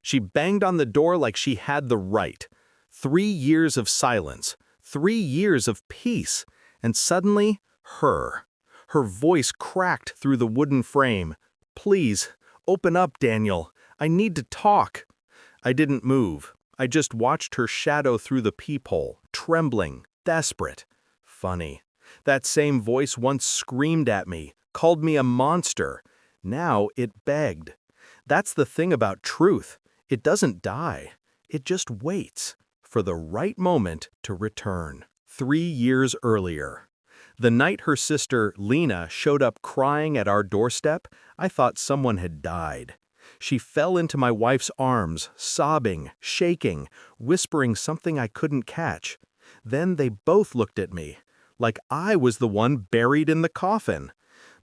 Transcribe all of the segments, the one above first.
She banged on the door like she had the right. 3 years of silence, 3 years of peace, and suddenly, her. Her voice cracked through the wooden frame. "Please, open up, Daniel. I need to talk." I didn't move. I just watched her shadow through the peephole, trembling, desperate. Funny. That same voice once screamed at me, called me a monster. Now it begged. That's the thing about truth. It doesn't die. It just waits for the right moment to return. 3 years earlier. The night her sister, Lena, showed up crying at our doorstep, I thought someone had died. She fell into my wife's arms, sobbing, shaking, whispering something I couldn't catch. Then they both looked at me, like I was the one buried in the coffin.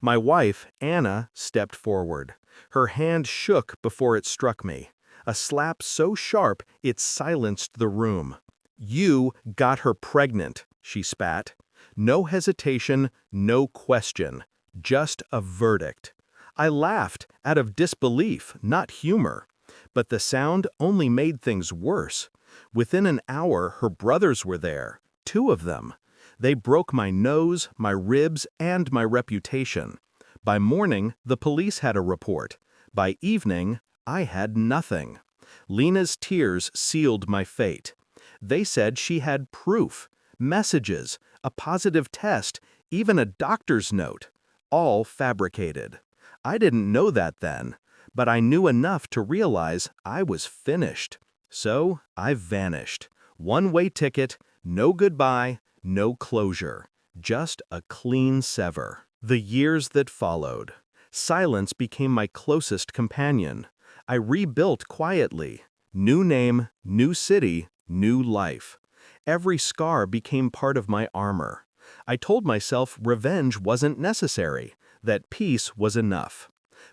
My wife, Anna, stepped forward. Her hand shook before it struck me, a slap so sharp it silenced the room. "You got her pregnant," she spat. No hesitation, no question, just a verdict. I laughed, out of disbelief, not humor. But the sound only made things worse. Within an hour, her brothers were there, 2 of them. They broke my nose, my ribs, and my reputation. By morning, the police had a report. By evening, I had nothing. Lena's tears sealed my fate. They said she had proof, messages, a positive test, even a doctor's note, all fabricated. I didn't know that then, but I knew enough to realize I was finished. So I vanished. One-way ticket, no goodbye, no closure, just a clean sever. The years that followed. Silence became my closest companion. I rebuilt quietly. New name, new city, new life. Every scar became part of my armor. I told myself revenge wasn't necessary, that peace was enough.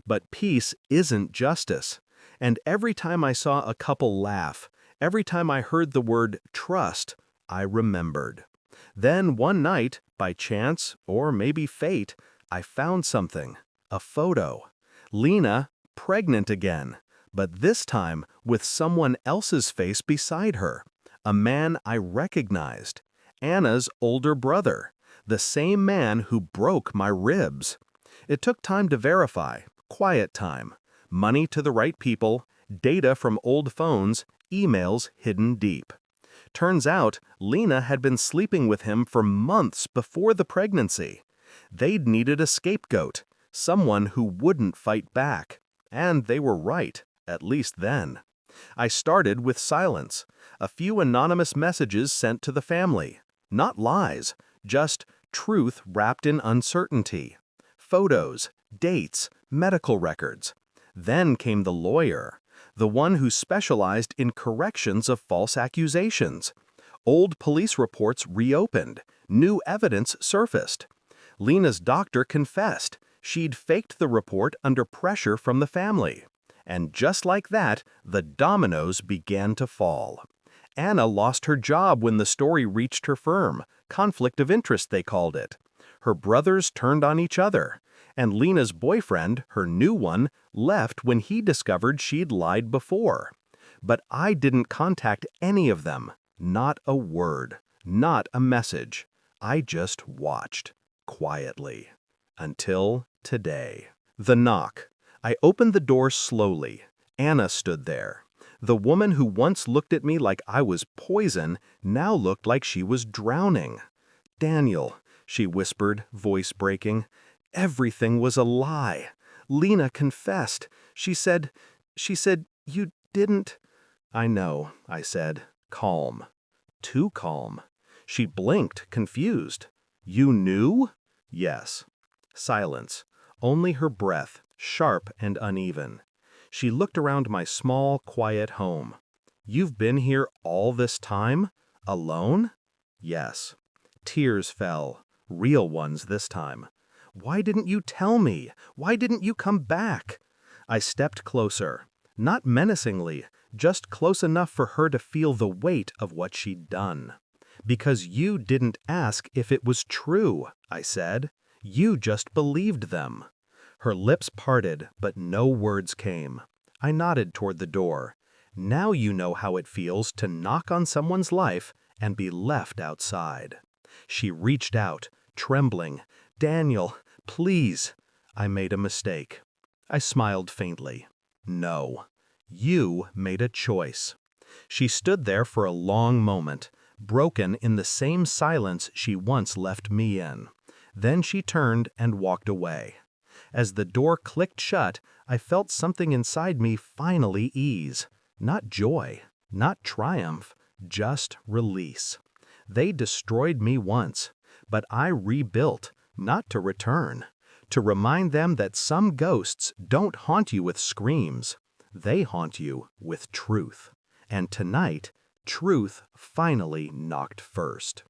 But peace isn't justice. And every time I saw a couple laugh, every time I heard the word trust, I remembered. Then one night, by chance, or maybe fate, I found something. A photo. Lena, pregnant again, but this time with someone else's face beside her. A man I recognized. Anna's older brother. The same man who broke my ribs. It took time to verify. Quiet time. Money to the right people. Data from old phones. Emails hidden deep. Turns out, Lena had been sleeping with him for months before the pregnancy. They'd needed a scapegoat. Someone who wouldn't fight back. And they were right, at least then. I started with silence. A few anonymous messages sent to the family. Not lies, just truth wrapped in uncertainty. Photos, dates, medical records. Then came the lawyer, the one who specialized in corrections of false accusations. Old police reports reopened. New evidence surfaced. Lena's doctor confessed. She'd faked the report under pressure from the family. And just like that, the dominoes began to fall. Anna lost her job when the story reached her firm. Conflict of interest, they called it. Her brothers turned on each other. And Lena's boyfriend, her new one, left when he discovered she'd lied before. But I didn't contact any of them. Not a word. Not a message. I just watched. Quietly. Until today. The knock. I opened the door slowly. Anna stood there. The woman who once looked at me like I was poison now looked like she was drowning. "Daniel," she whispered, voice breaking. "Everything was a lie. Lena confessed. She said, you didn't." "I know," I said, calm. Too calm. She blinked, confused. "You knew?" "Yes." Silence. Only her breath, sharp and uneven. She looked around my small, quiet home. "You've been here all this time? Alone?" "Yes." Tears fell. Real ones this time. "Why didn't you tell me? Why didn't you come back?" I stepped closer. Not menacingly, just close enough for her to feel the weight of what she'd done. "Because you didn't ask if it was true," I said. "You just believed them." Her lips parted, but no words came. I nodded toward the door. Now you know how it feels to knock on someone's life and be left outside." She reached out, trembling. "Daniel, please." I made a mistake. I smiled faintly. "No. You made a choice." She stood there for a long moment, broken in the same silence she once left me in. Then she turned and walked away. As the door clicked shut, I felt something inside me finally ease. Not joy, not triumph, just release. They destroyed me once, but I rebuilt, not to return. To remind them that some ghosts don't haunt you with screams. They haunt you with truth. And tonight, truth finally knocked first.